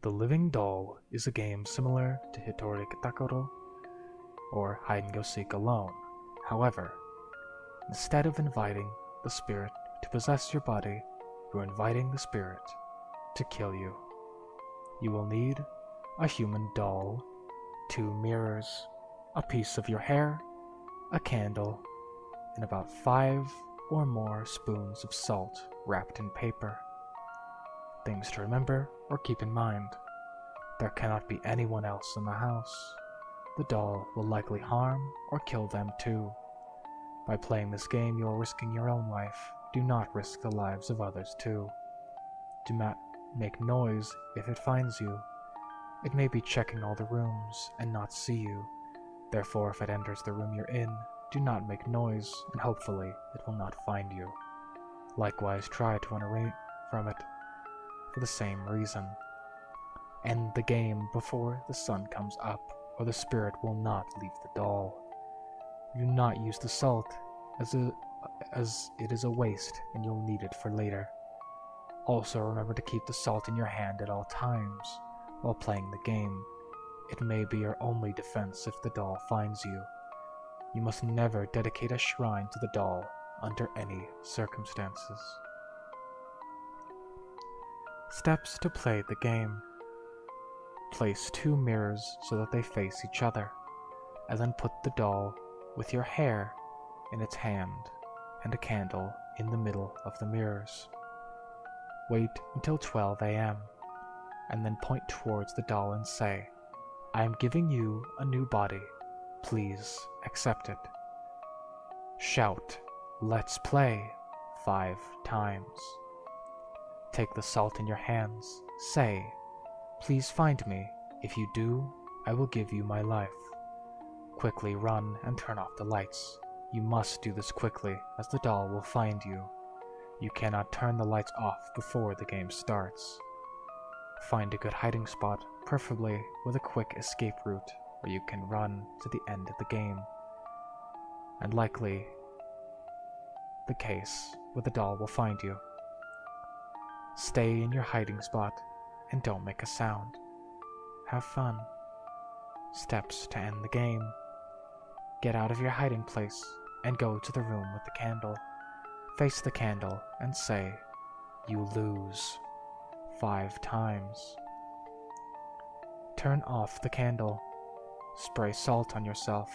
The Living Doll is a game similar to Hitori Kitakoro or Hide and Go Seek alone. However, instead of inviting the spirit to possess your body, you're inviting the spirit to kill you. You will need a human doll, 2 mirrors, a piece of your hair, a candle, and about 5 or more spoons of salt wrapped in paper. Things to remember or keep in mind. There cannot be anyone else in the house. The doll will likely harm or kill them too. By playing this game, you are risking your own life. Do not risk the lives of others too. Do not make noise if it finds you. It may be checking all the rooms and not see you. Therefore, if it enters the room you're in, do not make noise, and hopefully it will not find you. Likewise, try to run away from it for the same reason. End the game before the sun comes up, or the spirit will not leave the doll. Do not use the salt, as it is a waste and you'll need it for later. Also, remember to keep the salt in your hand at all times while playing the game. It may be your only defense if the doll finds you. You must never dedicate a shrine to the doll under any circumstances. Steps to play the game. Place 2 mirrors so that they face each other, and then put the doll with your hair in its hand and a candle in the middle of the mirrors. Wait until 12 a.m. and then point towards the doll and say, "I am giving you a new body. Please accept it." Shout, "Let's play," 5 times. Take the salt in your hands. Say, "Please find me. If you do, I will give you my life." Quickly run and turn off the lights. You must do this quickly, as the doll will find you. You cannot turn the lights off before the game starts. Find a good hiding spot, preferably with a quick escape route where you can run to the end of the game. And likely the case where the doll will find you. Stay in your hiding spot and don't make a sound. Have fun. Steps to end the game. Get out of your hiding place and go to the room with the candle. Face the candle and say, "You lose," 5 times. Turn off the candle. Spray salt on yourself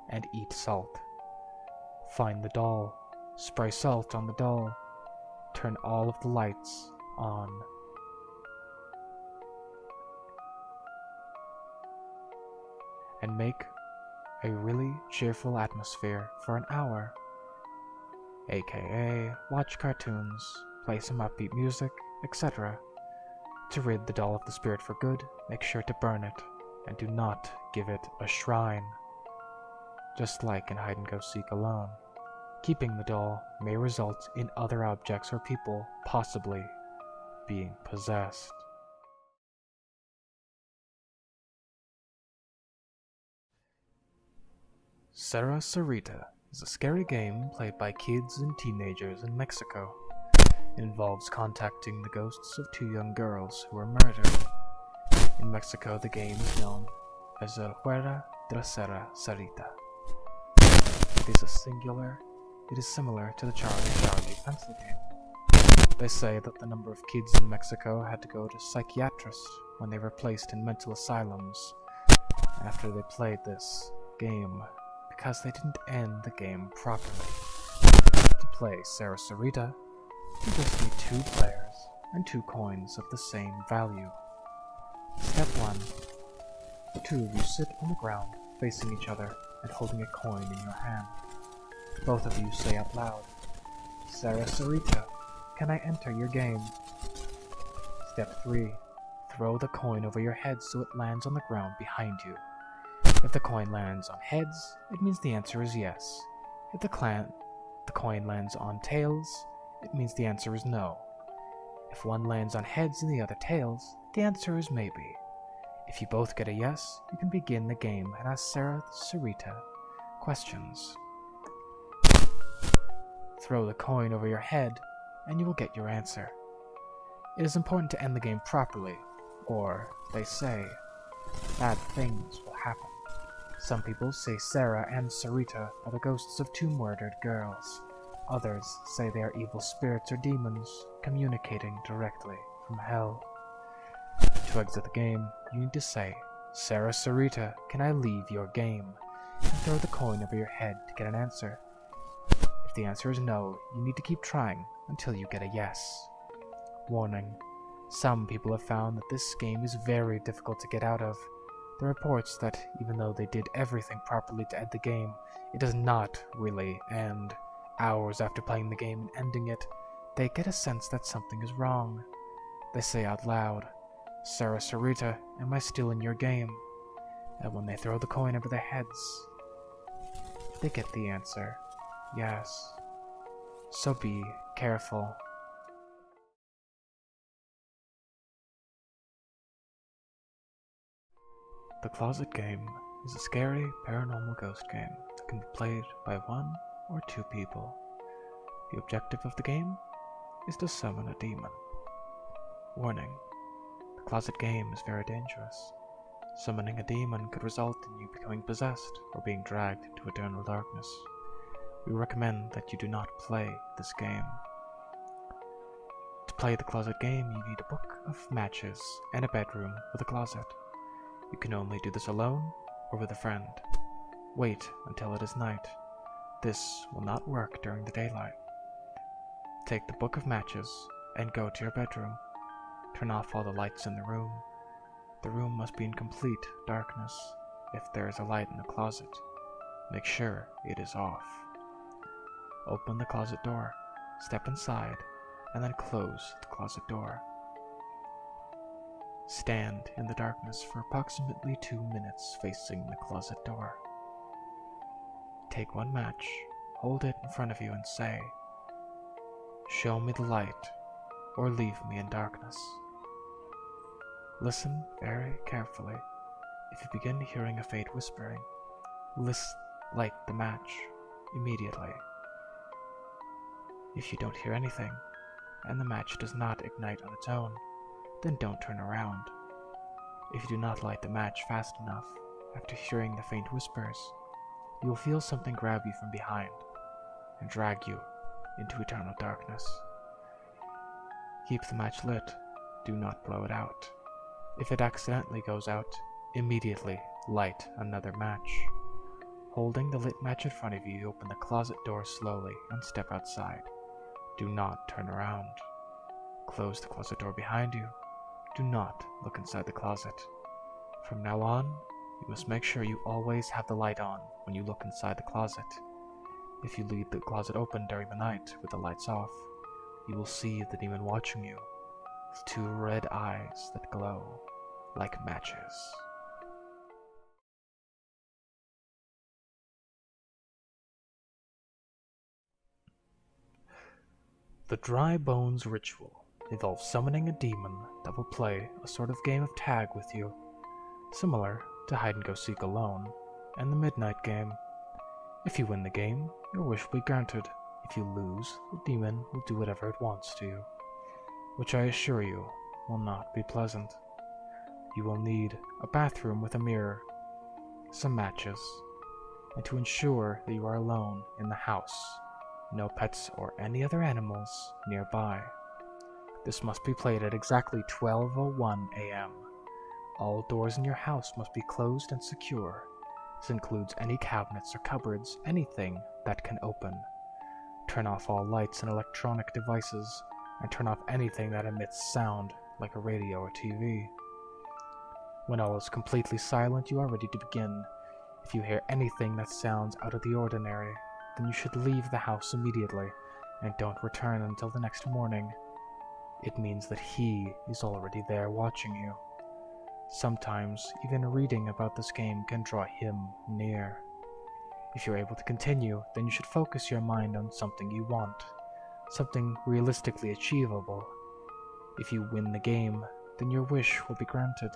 and eat salt. Find the doll. Spray salt on the doll. Turn all of the lights on. And make a really cheerful atmosphere for an hour. AKA watch cartoons, play some upbeat music, etc. To rid the doll of the spirit for good, make sure to burn it, and do not give it a shrine. Just like in Hide and Go Seek alone, keeping the doll may result in other objects or people possibly being possessed. Sarita is a scary game played by kids and teenagers in Mexico. It involves contacting the ghosts of 2 young girls who were murdered. In Mexico, the game is known as El Juego de la Sarita. It is similar to the Charlie pencil game. They say that the number of kids in Mexico had to go to psychiatrists when they were placed in mental asylums after they played this game, because they didn't end the game properly. To play Sarita, you just need 2 players and 2 coins of the same value. Step 1. The 2 of you sit on the ground, facing each other and holding a coin in your hand. Both of you say out loud, "Sarita, can I enter your game?" Step 3. Throw the coin over your head so it lands on the ground behind you. If the coin lands on heads, it means the answer is yes. If the coin lands on tails, it means the answer is no. If one lands on heads and the other tails, the answer is maybe. If you both get a yes, you can begin the game and ask Sarita questions. Throw the coin over your head, and you will get your answer. It is important to end the game properly, or they say bad things will happen. Some people say Sarah and Sarita are the ghosts of two murdered girls. Others say they are evil spirits or demons communicating directly from hell. To exit the game, you need to say, "Sarah Sarita, can I leave your game?" and throw the coin over your head to get an answer. If the answer is no, you need to keep trying until you get a yes. Warning: some people have found that this game is very difficult to get out of. There are reports that even though they did everything properly to end the game, it does not really end. Hours after playing the game and ending it, they get a sense that something is wrong. They say out loud, "Sarah Sarita, am I still in your game?" And when they throw the coin over their heads, they get the answer, yes. So be careful. The Closet Game is a scary paranormal ghost game that can be played by 1 or 2 people. The objective of the game is to summon a demon. Warning: the Closet Game is very dangerous. Summoning a demon could result in you becoming possessed or being dragged into eternal darkness. We recommend that you do not play this game. To play the Closet Game, you need a book of matches and a bedroom with a closet. You can only do this alone or with a friend. Wait until it is night. This will not work during the daylight. Take the book of matches and go to your bedroom. Turn off all the lights in the room. The room must be in complete darkness. If there is a light in the closet, make sure it is off. Open the closet door, step inside, and then close the closet door. Stand in the darkness for approximately 2 minutes facing the closet door. Take one match, hold it in front of you and say, "Show me the light, or leave me in darkness." Listen very carefully. If you begin hearing a faint whispering, light the match immediately. If you don't hear anything, and the match does not ignite on its own, then don't turn around. If you do not light the match fast enough, after hearing the faint whispers, you will feel something grab you from behind and drag you into eternal darkness. Keep the match lit. Do not blow it out. If it accidentally goes out, immediately light another match. Holding the lit match in front of you, open the closet door slowly and step outside. Do not turn around. Close the closet door behind you. Do not look inside the closet. From now on, you must make sure you always have the light on when you look inside the closet. If you leave the closet open during the night with the lights off, you will see the demon watching you with 2 red eyes that glow like matches. The Dry Bones Ritual involves summoning a demon that will play a sort of game of tag with you, similar to Hide and Go Seek Alone and the Midnight Game. If you win the game, your wish will be granted. If you lose, the demon will do whatever it wants to you, which I assure you will not be pleasant. You will need a bathroom with a mirror, some matches, and to ensure that you are alone in the house, no pets or any other animals nearby. This must be played at exactly 12:01 a.m. All doors in your house must be closed and secure. This includes any cabinets or cupboards, anything that can open. Turn off all lights and electronic devices, and turn off anything that emits sound, like a radio or TV. When all is completely silent, you are ready to begin. If you hear anything that sounds out of the ordinary, then you should leave the house immediately, and don't return until the next morning. It means that he is already there watching you. Sometimes, even reading about this game can draw him near. If you're able to continue, then you should focus your mind on something you want, something realistically achievable. If you win the game, then your wish will be granted.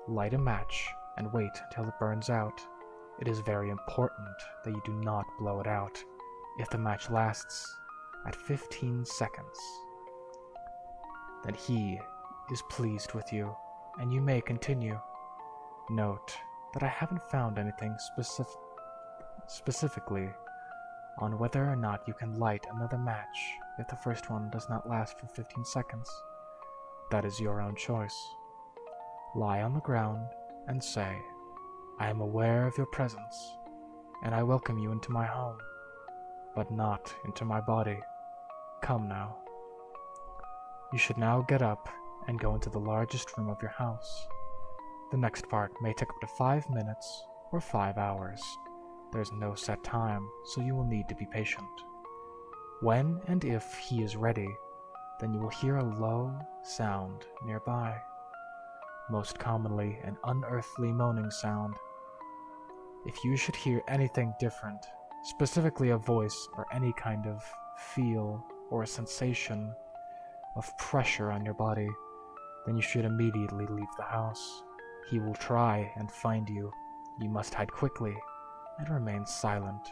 Light a match and wait until it burns out. It is very important that you do not blow it out. If the match lasts at 15 seconds, then he is pleased with you, and you may continue. Note that I haven't found anything specifically on whether or not you can light another match if the first one does not last for 15 seconds. That is your own choice. Lie on the ground and say, I am aware of your presence, and I welcome you into my home, but not into my body. Come now. You should now get up and go into the largest room of your house. The next part may take up to 5 minutes or 5 hours. There's no set time, so you will need to be patient. When and if he is ready, then you will hear a low sound nearby, most commonly an unearthly moaning sound. If you should hear anything different, specifically a voice or any kind of feel or a sensation of pressure on your body, then you should immediately leave the house. He will try and find you. You must hide quickly and remain silent.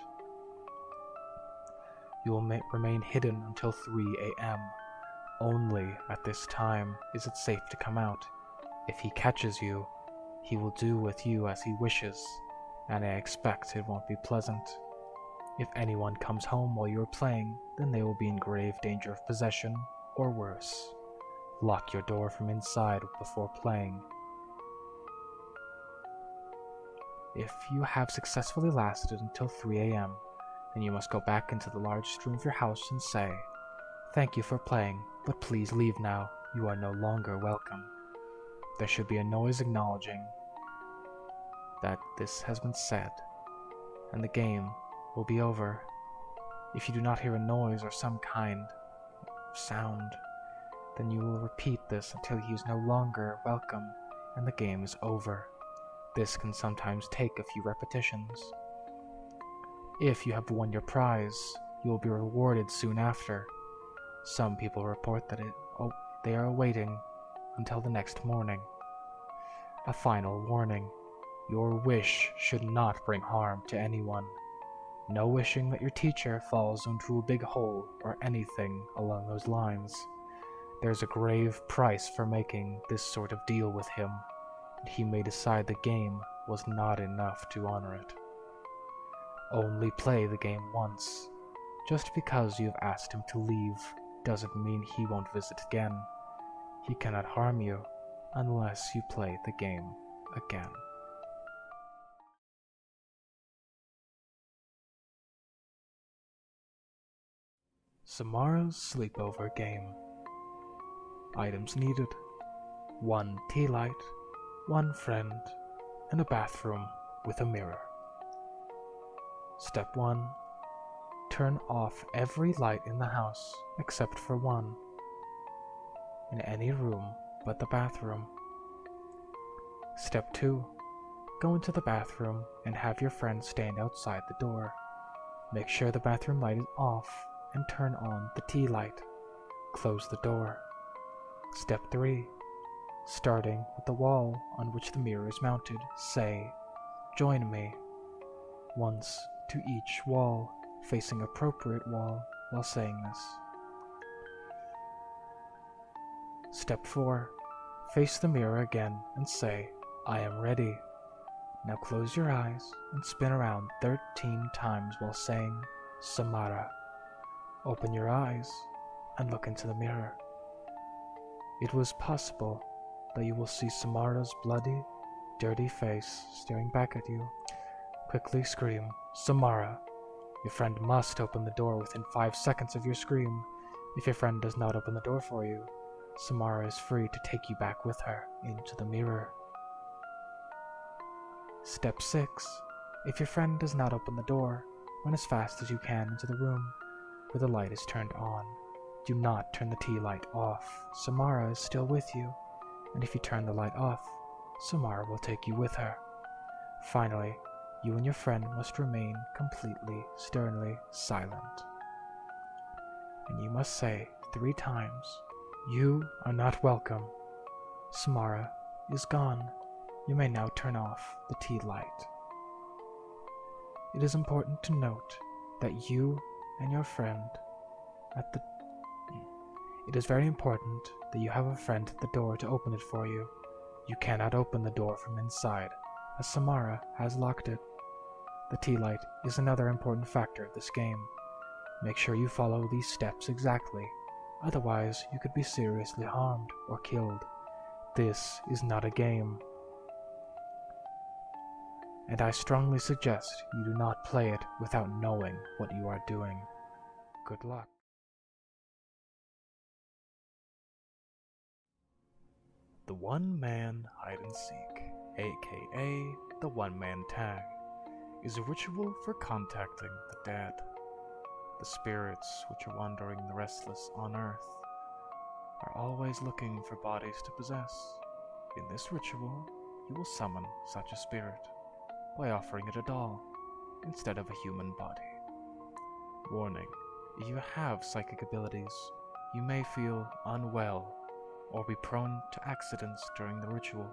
You will remain hidden until 3 a.m. Only at this time is it safe to come out. If he catches you, he will do with you as he wishes, and I expect it won't be pleasant. If anyone comes home while you are playing, then they will be in grave danger of possession, or worse. Lock your door from inside before playing. If you have successfully lasted until 3 a.m., then you must go back into the largest room of your house and say, Thank you for playing, but please leave now. You are no longer welcome. There should be a noise acknowledging that this has been said, and the game will be over. If you do not hear a noise or some kind of sound, then you will repeat this until he is no longer welcome and the game is over. This can sometimes take a few repetitions. If you have won your prize, you will be rewarded soon after. Some people report that they are waiting until the next morning. A final warning. Your wish should not bring harm to anyone. No wishing that your teacher falls into a big hole or anything along those lines. There's a grave price for making this sort of deal with him, and he may decide the game was not enough to honor it. Only play the game once. Just because you've asked him to leave doesn't mean he won't visit again. He cannot harm you unless you play the game again. Samaras sleepover game. Items needed: 1 tea light, 1 friend, and a bathroom with a mirror. Step 1. Turn off every light in the house except for 1, in any room but the bathroom. Step 2. Go into the bathroom and have your friend stand outside the door. Make sure the bathroom light is off and turn on the tea light. Close the door. Step 3. Starting with the wall on which the mirror is mounted, say, Join me, once to each wall, facing appropriate wall while saying this. Step 4. Face the mirror again and say, I am ready. Now close your eyes and spin around 13 times while saying, Samara. Open your eyes and look into the mirror. It was possible that you will see Samara's bloody, dirty face staring back at you. Quickly scream, Samara. Your friend must open the door within 5 seconds of your scream. If your friend does not open the door for you, Samara is free to take you back with her into the mirror. Step 6. If your friend does not open the door, run as fast as you can into the room where the light is turned on. Do not turn the tea light off. Samara is still with you, and if you turn the light off, Samara will take you with her. Finally, you and your friend must remain completely, sternly silent. And you must say 3 times, You are not welcome. Samara is gone. You may now turn off the tea light. It is important to note that you and your friend It is very important that you have a friend at the door to open it for you. You cannot open the door from inside, as Samara has locked it. The tea light is another important factor of this game. Make sure you follow these steps exactly, otherwise you could be seriously harmed or killed. This is not a game, and I strongly suggest you do not play it without knowing what you are doing. Good luck. The one-man hide-and-seek, aka the one-man tag, is a ritual for contacting the dead, the spirits which are wandering the restless on earth, are always looking for bodies to possess. In this ritual, you will summon such a spirit by offering it a doll instead of a human body. Warning: if you have psychic abilities, you may feel unwell or be prone to accidents during the ritual.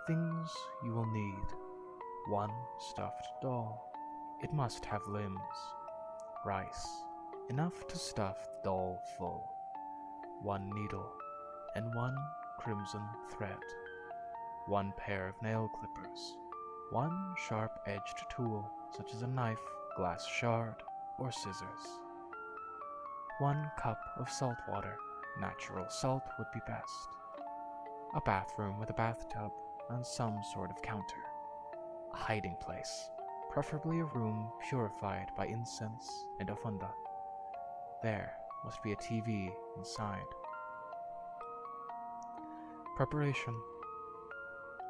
Things you will need: 1 stuffed doll. It must have limbs. Rice, enough to stuff the doll full. 1 needle and 1 crimson thread. 1 pair of nail clippers. 1 sharp-edged tool, such as a knife, glass shard, or scissors. 1 cup of salt water. Natural salt would be best. A bathroom with a bathtub and some sort of counter. A hiding place, preferably a room purified by incense and ofunda. There must be a TV inside. Preparation.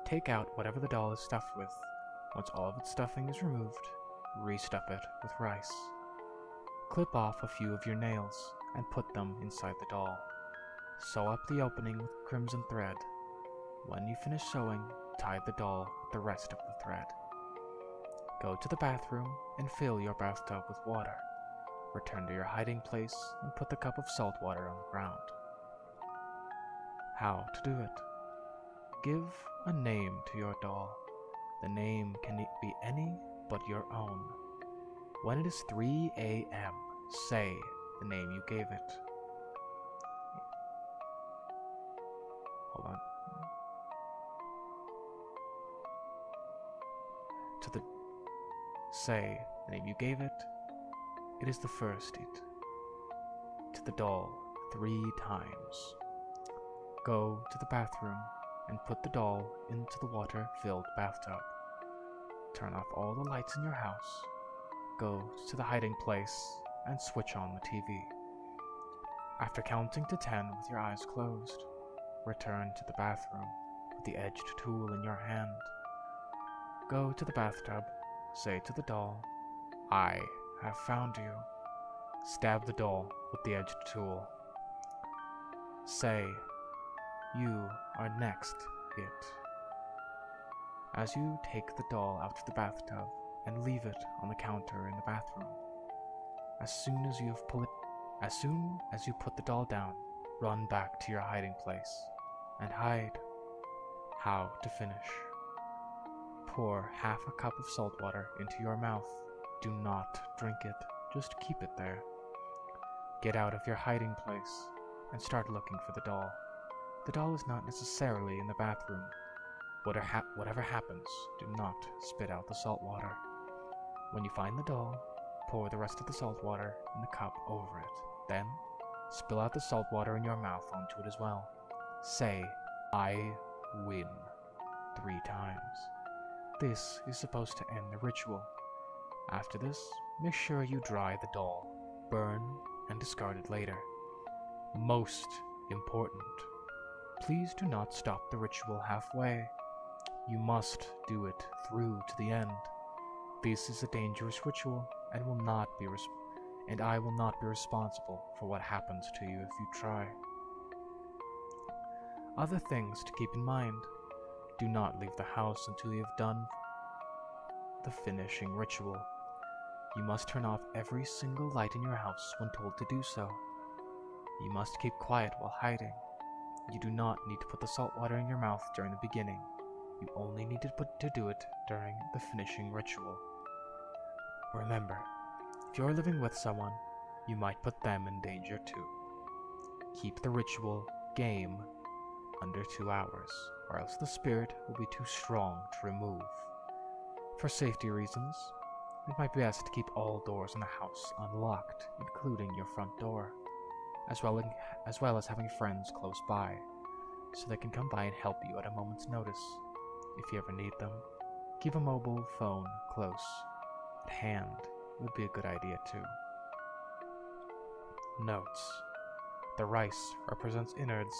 Take out whatever the doll is stuffed with. Once all of its stuffing is removed, restuff it with rice. Clip off a few of your nails and put them inside the doll. Sew up the opening with crimson thread. When you finish sewing, tie the doll with the rest of the thread. Go to the bathroom and fill your bathtub with water. Return to your hiding place and put the cup of salt water on the ground. How to do it? Give a name to your doll. The name can be any but your own. When it is 3 a.m., say the name you gave it. Hold on. Say the name you gave it. It is the first it. To the doll 3 times. Go to the bathroom and put the doll into the water-filled bathtub. Turn off all the lights in your house. Go to the hiding place and switch on the TV. After counting to 10 with your eyes closed, return to the bathroom with the edged tool in your hand. Go to the bathtub, say to the doll, "I have found you." Stab the doll with the edged tool. Say, "You are next, it." As you take the doll out of the bathtub and leave it on the counter in the bathroom, as soon as you put the doll down, run back to your hiding place and hide. How to finish: pour half a cup of salt water into your mouth. Do not drink it, just keep it there. Get out of your hiding place and start looking for the doll. The doll is not necessarily in the bathroom. Whatever happens, do not spit out the salt water. When you find the doll, pour the rest of the salt water in the cup over it. Then, spill out the salt water in your mouth onto it as well. Say, "I win," 3 times. This is supposed to end the ritual. After this, make sure you dry the doll, burn, and discard it later. Most important, please do not stop the ritual halfway. You must do it through to the end. This is a dangerous ritual and I will not be responsible for what happens to you if you try. Other things to keep in mind: do not leave the house until you have done the finishing ritual. You must turn off every single light in your house when told to do so. You must keep quiet while hiding. You do not need to put the salt water in your mouth during the beginning. You only need to do it during the finishing ritual. Remember, if you're living with someone, you might put them in danger too. Keep the ritual game under 2 hours, or else the spirit will be too strong to remove. For safety reasons, it might be best to keep all doors in the house unlocked, including your front door, as well as having friends close by, so they can come by and help you at a moment's notice. If you ever need them, keep a mobile phone close at hand would be a good idea too. Notes: the rice represents innards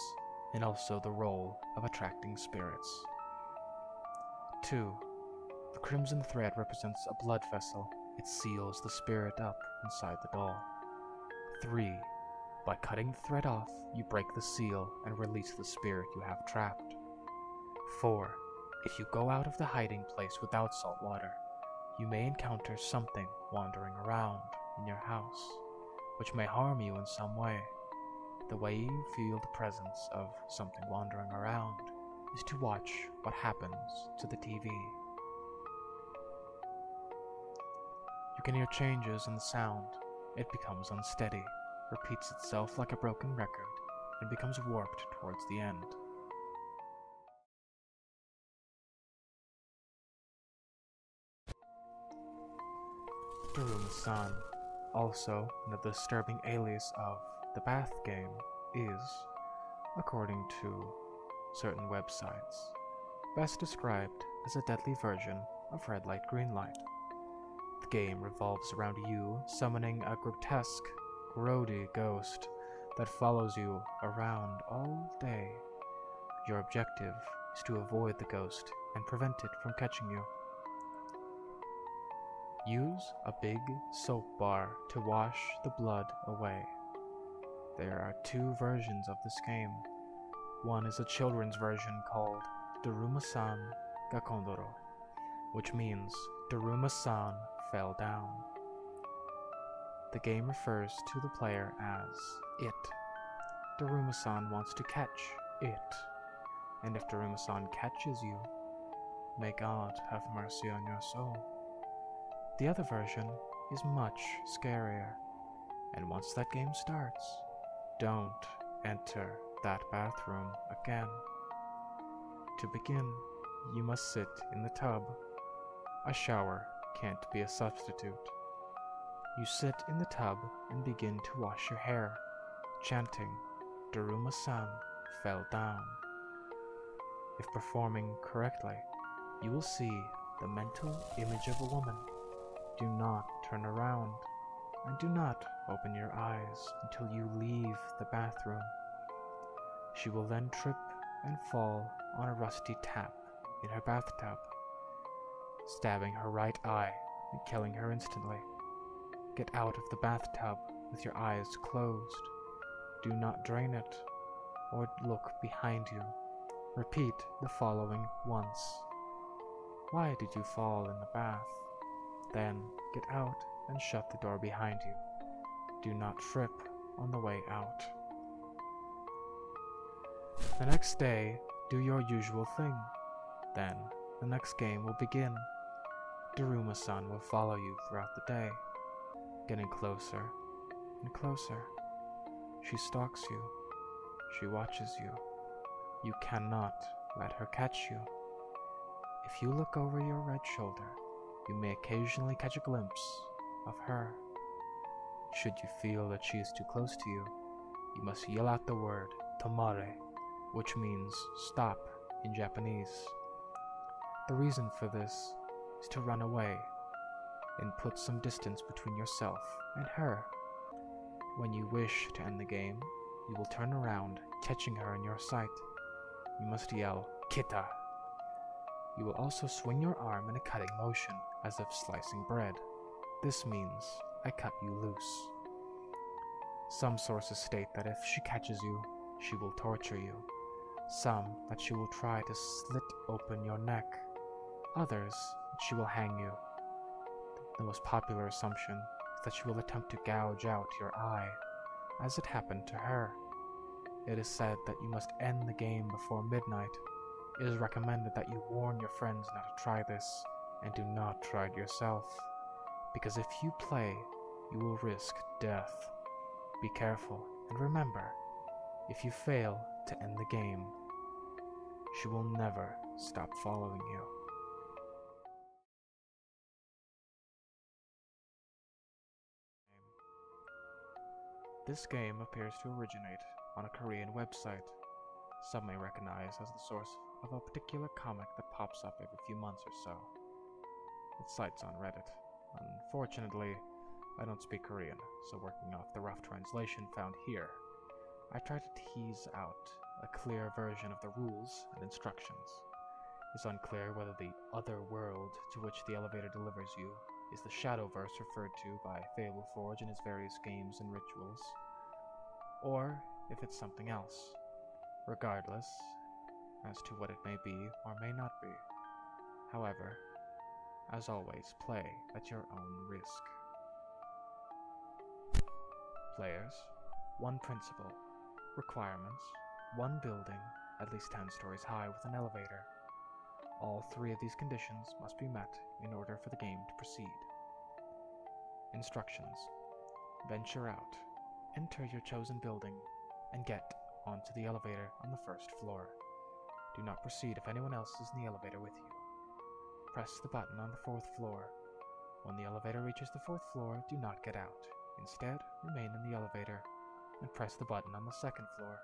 and also the role of attracting spirits. 2. The crimson thread represents a blood vessel. It seals the spirit up inside the doll. 3. By cutting the thread off, you break the seal and release the spirit you have trapped. 4. If you go out of the hiding place without salt water, you may encounter something wandering around in your house, which may harm you in some way. The way you feel the presence of something wandering around is to watch what happens to the TV. You can hear changes in the sound. It becomes unsteady, repeats itself like a broken record, and becomes warped towards the end. Daruma-san, also the disturbing alias of the bath game, is, according to certain websites, best described as a deadly version of red light, green light. The game revolves around you summoning a grotesque, grody ghost that follows you around all day. Your objective is to avoid the ghost and prevent it from catching you. Use a big soap bar to wash the blood away. There are 2 versions of this game. One is a children's version called Daruma-san ga Kondoro, which means Daruma-san fell down. The game refers to the player as it. Daruma-san wants to catch it, and if Daruma-san catches you, may God have mercy on your soul. The other version is much scarier, and once that game starts, don't enter that bathroom again. To begin, you must sit in the tub. A shower can't be a substitute. You sit in the tub and begin to wash your hair, chanting, Daruma-san fell down. If performing correctly, you will see the mental image of a woman. Do not turn around, and do not open your eyes until you leave the bathroom. She will then trip and fall on a rusty tap in her bathtub, stabbing her right eye and killing her instantly. Get out of the bathtub with your eyes closed. Do not drain it or look behind you. Repeat the following once. Why did you fall in the bath? Then get out and shut the door behind you. Do not trip on the way out. The next day, do your usual thing. Then, the next game will begin. Daruma-san will follow you throughout the day, getting closer and closer. She stalks you. She watches you. You cannot let her catch you. If you look over your right shoulder, you may occasionally catch a glimpse of her. Should you feel that she is too close to you, you must yell out the word "tomare," which means stop in Japanese. The reason for this is to run away and put some distance between yourself and her. When you wish to end the game, you will turn around, catching her in your sight. You must yell "kita." You will also swing your arm in a cutting motion, as if slicing bread. This means I cut you loose. Some sources state that if she catches you, she will torture you. Some that she will try to slit open your neck. Others that she will hang you. The most popular assumption is that she will attempt to gouge out your eye, as it happened to her. It is said that you must end the game before midnight. It is recommended that you warn your friends not to try this, and do not try it yourself, because if you play, you will risk death. Be careful, and remember, If you fail to end the game, she will never stop following you. This game appears to originate on a Korean website some may recognize as the source of a particular comic that pops up every few months or so. It cites on Reddit. Unfortunately, I don't speak Korean, so working off the rough translation found here, I try to tease out a clear version of the rules and instructions. It's unclear whether the other world to which the elevator delivers you is the Shadowverse referred to by Fable Forge in its various games and rituals, or if it's something else. Regardless as to what it may be or may not be. However, as always, play at your own risk. Players, 1 principal. Requirements, 1 building, at least 10 stories high with an elevator. All 3 of these conditions must be met in order for the game to proceed. Instructions. Venture out, enter your chosen building, and get onto the elevator on the 1st floor. Do not proceed if anyone else is in the elevator with you. Press the button on the 4th floor. When the elevator reaches the 4th floor, do not get out. Instead, remain in the elevator and press the button on the 2nd floor.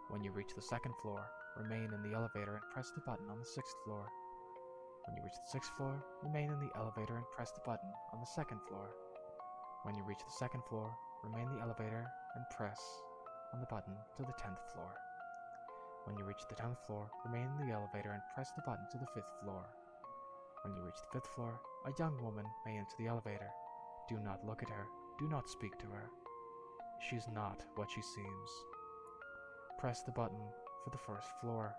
When you reach the 2nd floor, remain in the elevator and press the button on the 6th floor. When you reach the 6th floor, remain in the elevator and press the button on the 2nd floor. When you reach the 2nd floor, remain in the elevator and press on the button to the 10th floor. When you reach the 10th floor, remain in the elevator and press the button to the 5th floor. When you reach the 5th floor, a young woman may enter the elevator. Do not look at her. Do not speak to her. She is not what she seems. Press the button for the 1st floor.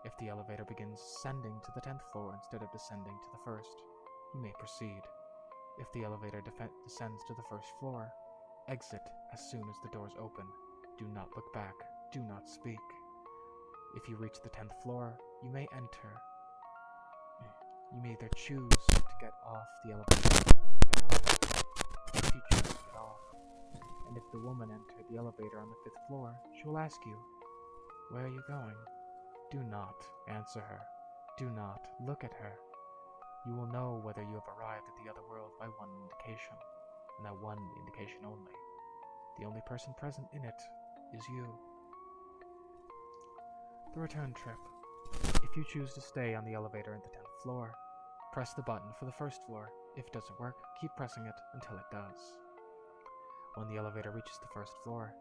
If the elevator begins ascending to the 10th floor instead of descending to the 1st, you may proceed. If the elevator descends to the 1st floor, exit as soon as the doors open. Do not look back. Do not speak. If you reach the 10th floor, you may enter. You may either choose to get off the elevator or down. If you choose to get off, and if the woman entered the elevator on the 5th floor, she will ask you, "Where are you going?" Do not answer her. Do not look at her. You will know whether you have arrived at the other world by 1 indication, and that 1 indication only. The only person present in it is you. The return trip. If you choose to stay on the elevator at the 10th floor, press the button for the 1st floor. If it doesn't work, keep pressing it until it does. When the elevator reaches the 1st floor,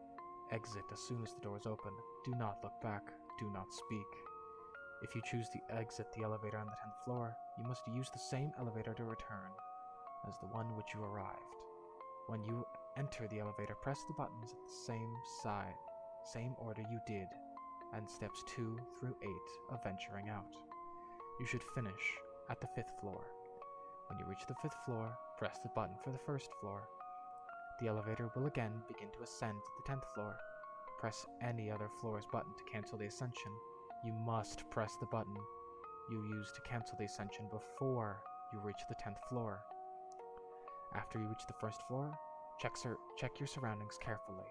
exit as soon as the doors open. Do not look back. Do not speak. If you choose to exit the elevator on the 10th floor, you must use the same elevator to return as the one which you arrived. When you enter the elevator, press the buttons at the same order you did, and steps 2 through 8 of venturing out. You should finish at the 5th floor. When you reach the 5th floor, press the button for the 1st floor. The elevator will again begin to ascend to the 10th floor. Press any other floor's button to cancel the ascension. You must press the button you used to cancel the ascension before you reach the 10th floor. After you reach the 1st floor, check your surroundings carefully.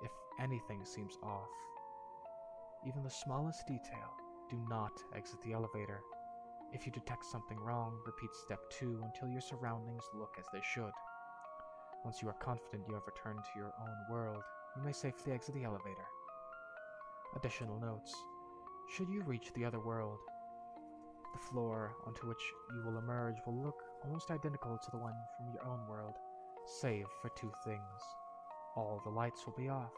If anything seems off, even the smallest detail, do not exit the elevator. If you detect something wrong, repeat step 2 until your surroundings look as they should. Once you are confident you have returned to your own world, you may safely exit the elevator. Additional notes. Should you reach the other world, the floor onto which you will emerge will look almost identical to the one from your own world, save for 2 things. All the lights will be off,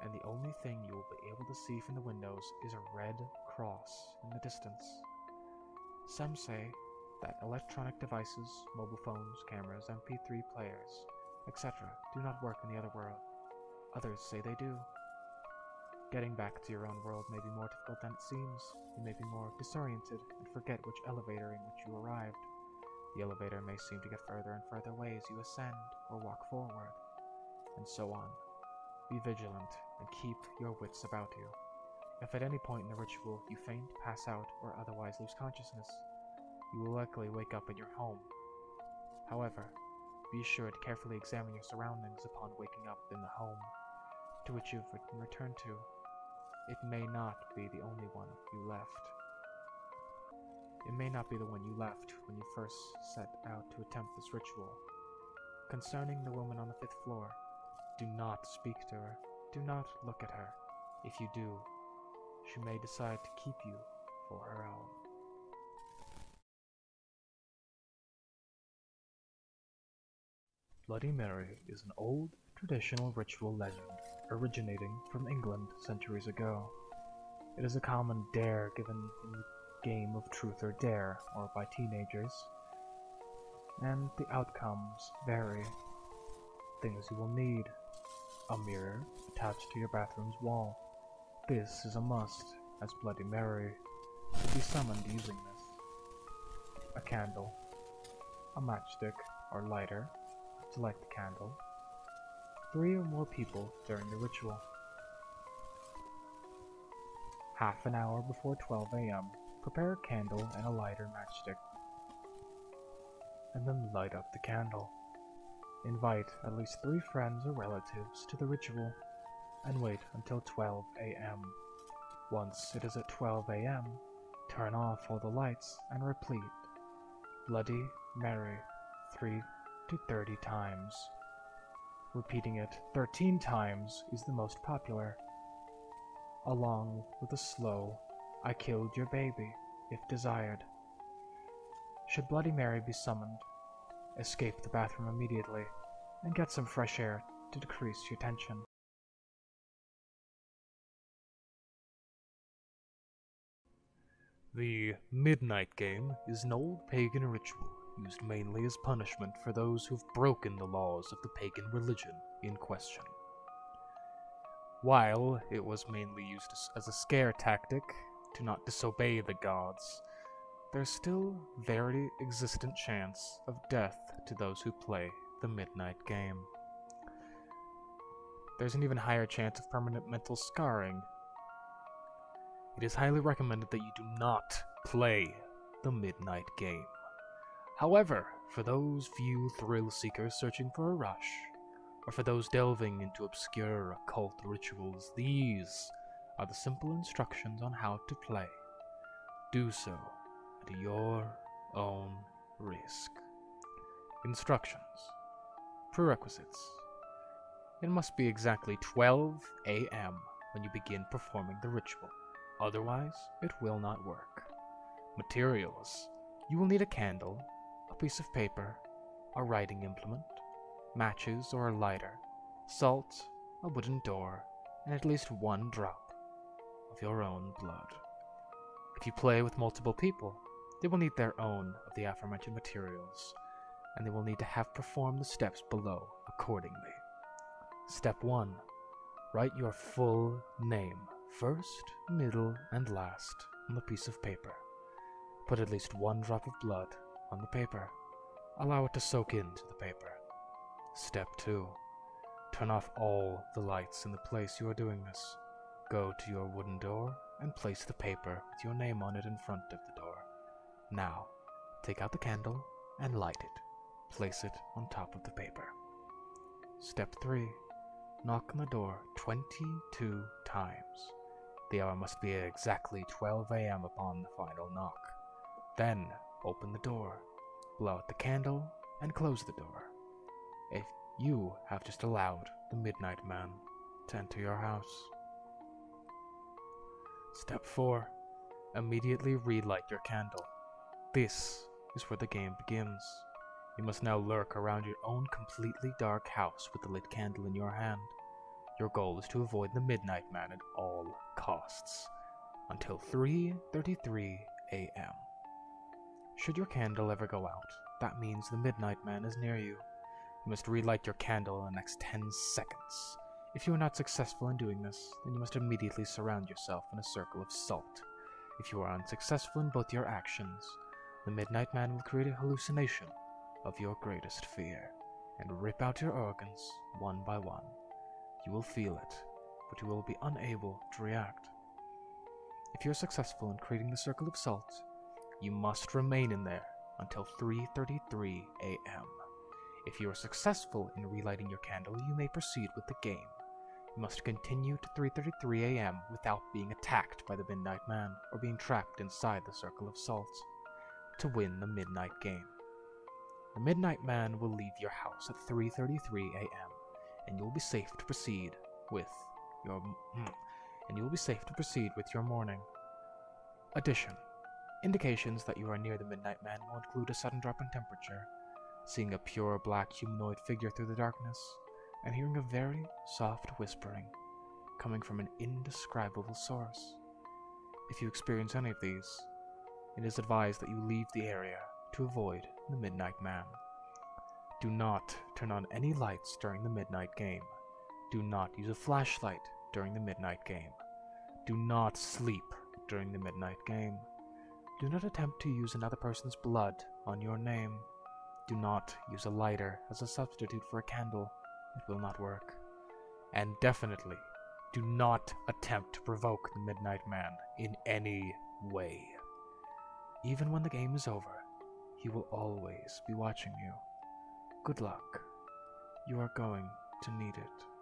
and the only thing you will be able to see from the windows is a red cross in the distance. Some say that electronic devices, mobile phones, cameras, MP3 players, etc. do not work in the other world. Others say they do. Getting back to your own world may be more difficult than it seems. You may be more disoriented and forget which elevator in which you arrived. The elevator may seem to get further and further away as you ascend or walk forward, and so on. Be vigilant and keep your wits about you. If at any point in the ritual you faint, pass out, or otherwise lose consciousness, you will likely wake up in your home. However, be sure to carefully examine your surroundings upon waking up in the home. to which you've returned to. It may not be the only one you left. It may not be the one you left when you first set out to attempt this ritual. Concerning the woman on the 5th floor, do not speak to her. Do not look at her. If you do, she may decide to keep you for her own. Bloody Mary is an old, traditional ritual legend originating from England centuries ago. It is a common dare given in the game of Truth or Dare, or by teenagers, and the outcomes vary. Things you will need: a mirror attached to your bathroom's wall. This is a must, as Bloody Mary will be summoned using this. A candle, a matchstick or lighter to light the candle, 3 or more people during the ritual. Half an hour before 12 a.m., prepare a candle and a lighter matchstick, and then light up the candle. Invite at least 3 friends or relatives to the ritual, and wait until 12 a.m. Once it is at 12 a.m., turn off all the lights and repeat Bloody Mary 3 to 30 times. Repeating it 13 times is the most popular, along with a slow I killed your baby, if desired. Should Bloody Mary be summoned, escape the bathroom immediately and get some fresh air to decrease your tension. The Midnight Game is an old pagan ritual used mainly as punishment for those who've broken the laws of the pagan religion in question. While it was mainly used as a scare tactic to not disobey the gods, there's still very existent chance of death to those who play the Midnight Game. There's an even higher chance of permanent mental scarring. It is highly recommended that you do not play the Midnight Game. However, for those few thrill seekers searching for a rush, or for those delving into obscure occult rituals, these are the simple instructions on how to play. Do so at your own risk. Instructions. Prerequisites. It must be exactly 12 a.m. when you begin performing the ritual. Otherwise, it will not work. Materials. You will need a candle, a piece of paper, a writing implement, matches or a lighter, salt, a wooden door, and at least 1 drop of your own blood. If you play with multiple people, they will need their own of the aforementioned materials, and they will need to have performed the steps below accordingly. Step 1. Write your full name, first, middle, and last, on the piece of paper. Put at least 1 drop of blood on the paper. Allow it to soak into the paper. Step 2. Turn off all the lights in the place you are doing this. Go to your wooden door and place the paper with your name on it in front of the door. Now, take out the candle and light it. Place it on top of the paper. Step 3. Knock on the door 22 times. The hour must be exactly 12 a.m. upon the final knock. Then, open the door, blow out the candle, and close the door. If you have just allowed the Midnight Man to enter your house. Step 4. Immediately relight your candle. This is where the game begins. You must now lurk around your own completely dark house with the lit candle in your hand. Your goal is to avoid the Midnight Man at all costs, until 3:33 a.m. Should your candle ever go out, that means the Midnight Man is near you. You must relight your candle in the next 10 seconds. If you are not successful in doing this, then you must immediately surround yourself in a circle of salt. If you are unsuccessful in both your actions, the Midnight Man will create a hallucination of your greatest fear, and rip out your organs one by one. You will feel it, but you will be unable to react. If you are successful in creating the circle of salt, you must remain in there until 3:33 a.m. If you are successful in relighting your candle, you may proceed with the game. You must continue to 3:33 a.m. without being attacked by the Midnight Man or being trapped inside the Circle of Salt to win the Midnight Game. The Midnight Man will leave your house at 3:33 a.m. and you'll be safe to proceed with your morning. Addition: indications that you are near the Midnight Man will include a sudden drop in temperature, seeing a pure black humanoid figure through the darkness, and hearing a very soft whispering coming from an indescribable source. If you experience any of these, it is advised that you leave the area to avoid the Midnight Man. Do not turn on any lights during the Midnight Game. Do not use a flashlight during the Midnight Game. Do not sleep during the Midnight Game. Do not attempt to use another person's blood on your name. Do not use a lighter as a substitute for a candle. It will not work. And definitely, do not attempt to provoke the Midnight Man in any way. Even when the game is over, he will always be watching you. Good luck. You are going to need it.